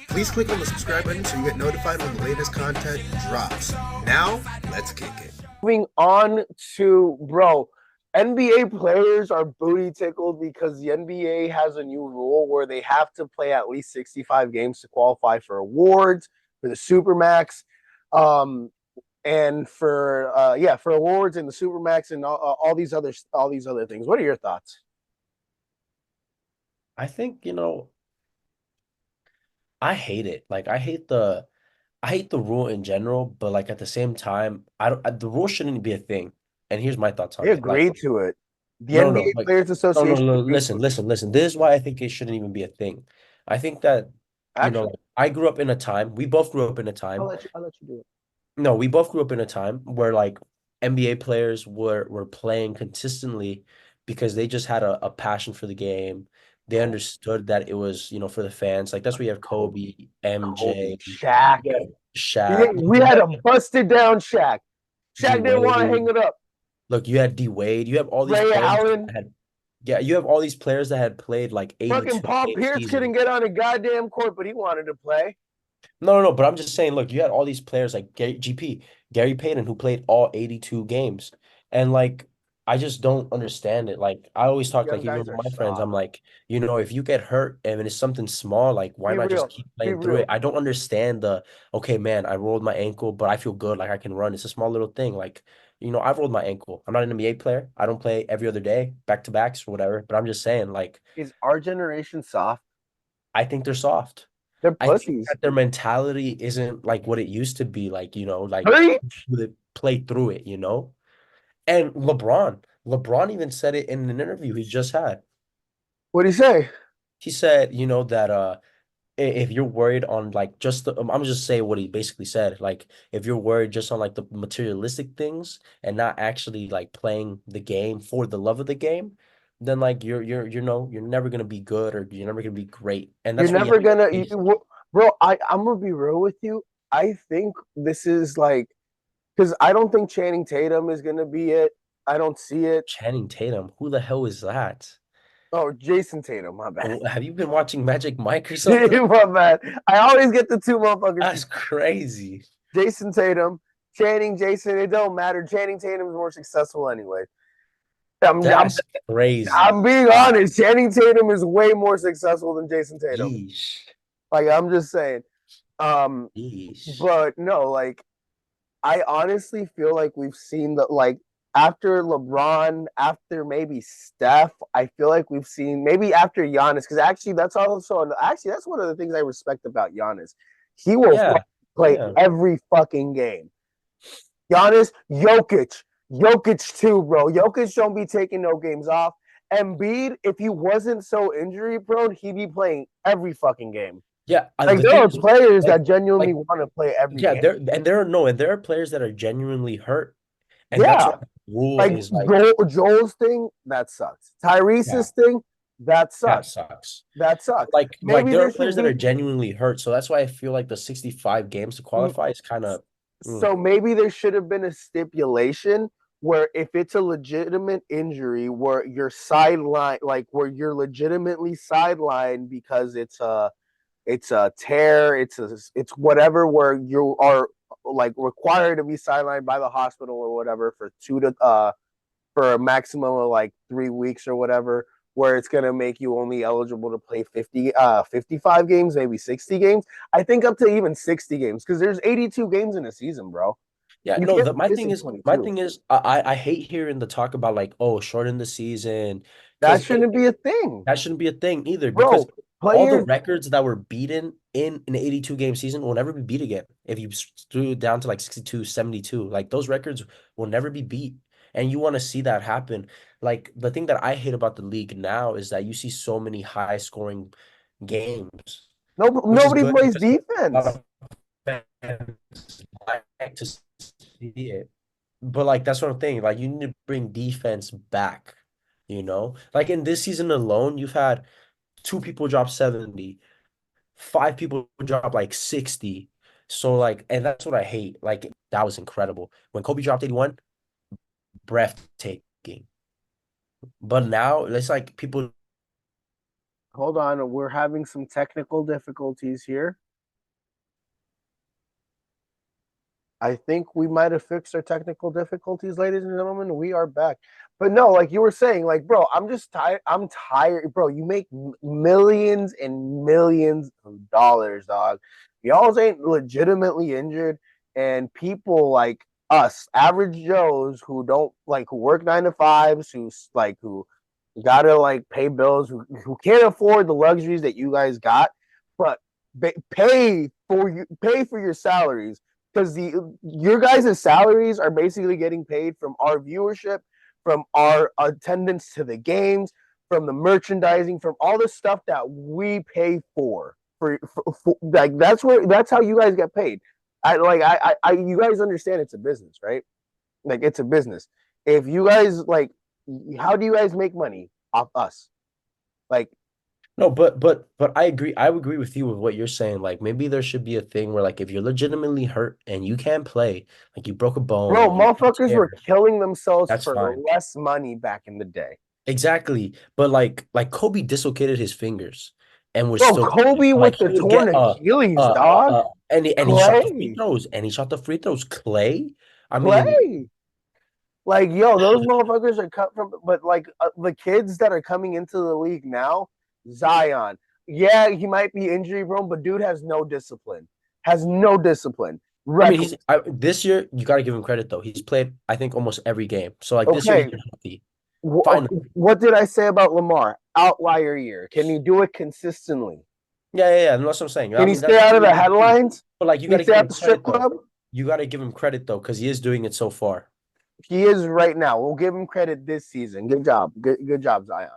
Please click on the subscribe button so you get notified when the latest content drops. Now, let's kick it. Moving on to, bro, NBA players are booty tickled because the NBA has a new rule where they have to play at least 65 games to qualify for awards for the Supermax. And for awards and the Supermax and all these other things. What are your thoughts? I think, I hate it. Like I hate the rule in general, but like at the same time, the rule shouldn't be a thing. And here's my thoughts They on it. Like, agreed to it. The no, no, NBA like Players no, no, Association no, agreed to listen, it. listen, listen. This is why I think it shouldn't even be a thing. I think that, Actually, like, I grew up in a time, we both grew up in a I'll time. let you. I'll let you do it. No, we both grew up in a time where like NBA players were playing consistently because they just had a passion for the game. They understood that it was, for the fans. Like that's where you have Kobe, Kobe, MJ, Shaq. yeah, Shaq. We had a busted down Shaq. D Shaq didn't want to hang Wade. it up. Look, you had D Wade. You have all these Ray players Allen, that had, yeah, you have all these players that had played like fucking 82 Paul game Pierce couldn't seasons. get on a goddamn court, but he wanted to play. No, no, no, but I'm just saying, look, you had all these players like GP, Gary Payton, who played all 82 games. And like, I just don't understand it. Like, I always talk, Young like, even guys with are my friends, soft. I'm like, if you get hurt and it's something small, like, why Be not just real. keep Be playing through it? real. I don't understand okay, man, I rolled my ankle, but I feel good. Like, I can run. It's a small little thing. Like, I've rolled my ankle. I'm not an NBA player. I don't play every other day, back to backs or whatever. But I'm just saying, like, Is our generation soft? I think they're soft. They're I think pussies. that their mentality isn't like what it used to be, like, like Preach. they play through it. And LeBron even said it in an interview he just had. What'd he say? He said, that if you're worried on like just I'm just saying what he basically said. Like if you're worried just on like the materialistic things and not actually like playing the game for the love of the game, then like you're never gonna be good or you're never gonna be great. And You're that's what you never have to gonna, face. bro. I'm gonna be real with you. I think this is like because I don't think Channing Tatum is gonna be it. I don't see it. Channing Tatum, who the hell is that? Oh, Jason Tatum, my bad. Have you been watching Magic Mike or something? My bad. I always get the two motherfuckers. That's crazy. Jason Tatum, Channing, Jason. It don't matter. Channing Tatum is more successful anyway. I'm, I'm, That's crazy. I'm being honest. Channing Tatum is way more successful than Jason Tatum. Yeesh. Like I'm just saying. Um, Yeesh. but no, like I honestly feel like we've seen that like after LeBron, after maybe Steph, I feel like we've seen maybe after Giannis, because actually that's one of the things I respect about Giannis. He will Yeah. play Yeah. every fucking game. Giannis, Jokic too, bro. Jokic don't be taking no games off. Embiid, if he wasn't so injury prone, he'd be playing every fucking game. Yeah. Like The there thing are is, players like, that genuinely like, want to play every yeah, game. there are players that are genuinely hurt. And that's Yeah, what the rule like is like. Joel's thing, that sucks. Yeah, Tyrese's thing, that that sucks. sucks. That sucks. Like Maybe there are there players should that are be genuinely hurt. So that's why I feel like the 65 games to qualify is kind of so maybe there should have been a stipulation where if it's a legitimate injury where you're sidelined, like where you're legitimately sidelined because it's a tear, it's whatever where you are like required to be sidelined by the hospital or whatever for for a maximum of like 3 weeks or whatever, where it's going to make you only eligible to play 55 games, maybe 60 games. I think up to even 60 games because there's 82 games in a season, bro. Yeah, You no, can't the be missing my 22. thing is I hate hearing the talk about like, oh, shorten the season That because shouldn't be a thing, that shouldn't be a thing either because bro. all the Players, records that were beaten in an 82 game season will never be beat again. If you threw it down to like 62, 72, like those records will never be beat. And you want to see that happen. Like the thing that I hate about the league now is that you see so many high scoring games, which is nobody good plays because a lot defense. of fans like to see it. But like that's what I'm thinking. Like you need to bring defense back. Like in this season alone, you've had two people drop 70, five people drop like 60. So like, and that's what I hate. Like that was incredible. When Kobe dropped 81, breathtaking. But now it's like people Hold on, we're having some technical difficulties here. I think we might have fixed our technical difficulties, ladies and gentlemen. We are back. But no, like you were saying, like, bro, I'm just tired. I'm tired, bro. You make millions and millions of dollars, dog. Y'all ain't legitimately injured, and people like us, average Joes who don't like who work 9 to 5s, who gotta like pay bills, who can't afford the luxuries that you guys got, but pay for your salaries because the your guys' salaries are basically getting paid from our viewership, from our attendance to the games, from the merchandising, from all the stuff that we pay for like that's how you guys get paid. You guys understand it's a business, right? Like it's a business. If you guys like, how do you guys make money off us? Like, No, but I agree. I would agree with you with what you're saying. Like maybe there should be a thing where like if you're legitimately hurt and you can't play, like you broke a bro, bone, you motherfuckers tear, were killing themselves that's for fine. less money back in the day. Exactly. But like Kobe dislocated his fingers and was Bro, still playing. Kobe Like with the he would torn get Achilles, dog. and he shot the free Clay, throws and he shot the free throws. Clay, I mean, Clay. Like, yo, those motherfuckers are cut from, but like the kids that are coming into the league now, Zion. Yeah, he might be injury prone, but dude has no discipline. Has no discipline. I mean Reckless. this year you got to give him credit though. He's played I think almost every game. So like this year he's Okay, been healthy. wh- Finally. what did I say about Lamar? Outlier year. Can he do it consistently? Yeah. That's what I'm saying. I Can he mean, stay that's out of really the good to see. headlines? But like, you Can got he to stay give at him the strip credit though. club? You got to give him credit though, because he is doing it so far. He is right now. We'll give him credit this season. Good job. Good job, Zion.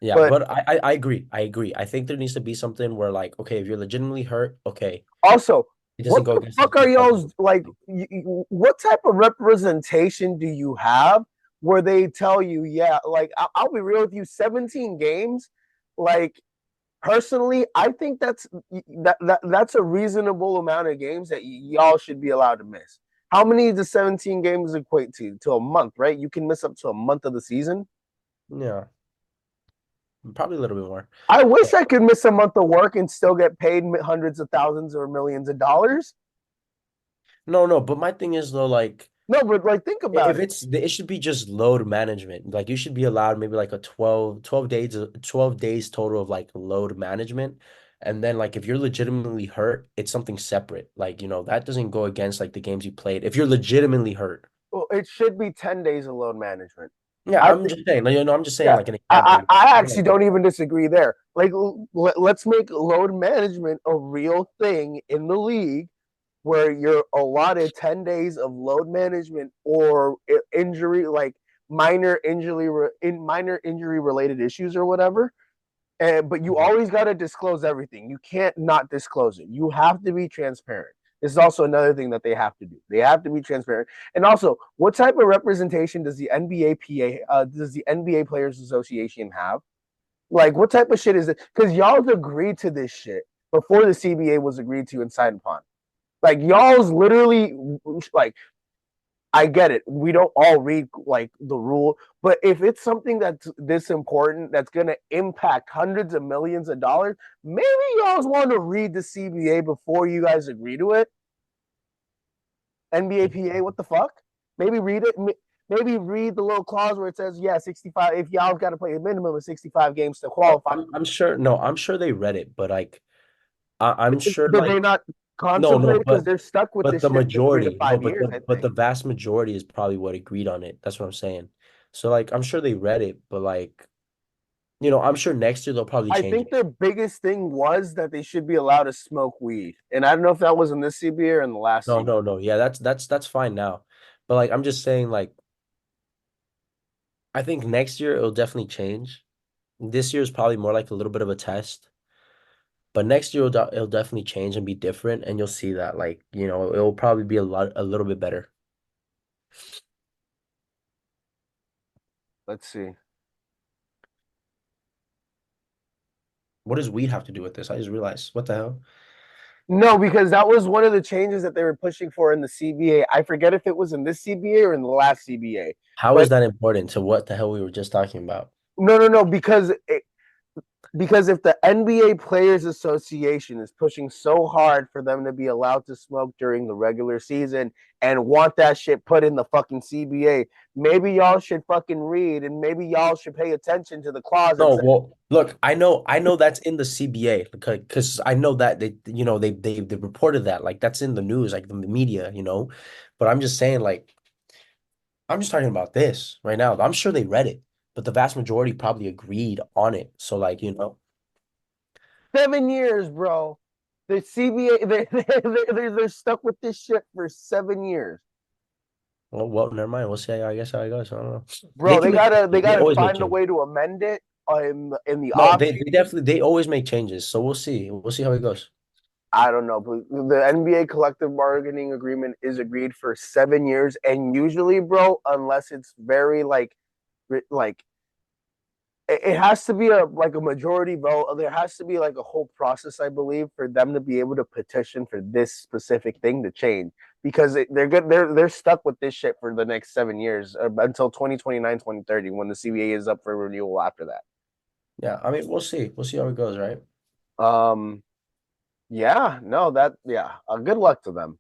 Yeah, But but I agree. I agree. I think there needs to be something where like, okay, if you're legitimately hurt, okay, also, it doesn't what go the against the fuck are team culture. y'all's like? What type of representation do you have where they tell you, yeah, like I'll be real with you, 17 games, like personally, I think that's a reasonable amount of games that y'all should be allowed to miss. How many does 17 games equate to a month, right? You can miss up to a month of the season. Yeah, probably a little bit more. I wish But I could miss a month of work and still get paid hundreds of thousands or millions of dollars. no. But my thing is though, like, No, but like think about if it. it should be just load management. Like you should be allowed maybe like a 12 days, 12 days total of like load management. And then like if you're legitimately hurt, it's something separate. Like, that doesn't go against like the games you played. If you're legitimately hurt. Well, it should be 10 days of load management. Yeah, I I'm think, just saying, I'm just saying yeah, like an example. I actually Like, don't even disagree there. Like, let's make load management a real thing in the league where you're allotted 10 days of load management or injury, like minor injury related issues or whatever. But you always got to disclose everything. You can't not disclose it. You have to be transparent. This is also another thing that they have to do. They have to be transparent. And also, what type of representation does the NBA Players Association have? Like, what type of shit is it? Because y'all's agreed to this shit before the CBA was agreed to and signed upon. Like, y'all's literally like I get it. We don't all read like the rule, but if it's something that's this important that's going to impact hundreds of millions of dollars, maybe y'all want to read the CBA before you guys agree to it. NBAPA, what the fuck? Maybe read it. Maybe read the little clause where it says, yeah, 65. If y'all got to play a minimum of 65 games to qualify, I'm sure. No, I'm sure they read it, but like, I'm sure did they like not no, contemplate it because but they're stuck with this the shit for three to majority, no, five years? I but think. the vast majority is probably what agreed on it. That's what I'm saying. So like, I'm sure they read it, but like, I'm sure next year they'll probably I change think it. their biggest thing was that they should be allowed to smoke weed. And I don't know if that was in this CBA or in the last No, CBA. no. Yeah, that's fine now. But like, I'm just saying, like, I think next year it'll definitely change. This year is probably more like a little bit of a test. But next year it'll definitely change and be different, and you'll see that like, it'll probably be a little bit better. Let's see. What does weed have to do with this? I just realized. What the hell? No, because that was one of the changes that they were pushing for in the CBA. I forget if it was in this CBA or in the last CBA. How is But that important to what the hell we were just talking about? no, because Because if the NBA Players Association is pushing so hard for them to be allowed to smoke during the regular season and want that shit put in the fucking CBA, maybe y'all should fucking read and maybe y'all should pay attention to the clause that No, says well, look, I know that's in the CBA because I know that they reported that like that's in the news, like the media, But I'm just saying, like, I'm just talking about this right now. I'm sure they read it, but the vast majority probably agreed on it. So, like, 7 years, bro. The CBA, they're stuck with this shit for 7 years. well, never mind. We'll see. I guess how it goes. I don't know. They Bro, can they make gotta they changes. They gotta always make find a changes. way to amend it in the No, off. they definitely they always make changes. So we'll see. We'll see how it goes. I don't know, but the NBA collective bargaining agreement is agreed for 7 years, and usually, bro, unless it's very like it has to be a majority vote. There has to be like a whole process, I believe, for them to be able to petition for this specific thing to change because they're good. They're stuck with this shit for the next 7 years until 2029, 2030, when the CBA is up for renewal after that. Yeah, I mean, we'll see. We'll see how it goes, right? Yeah, no, that yeah. Good luck to them.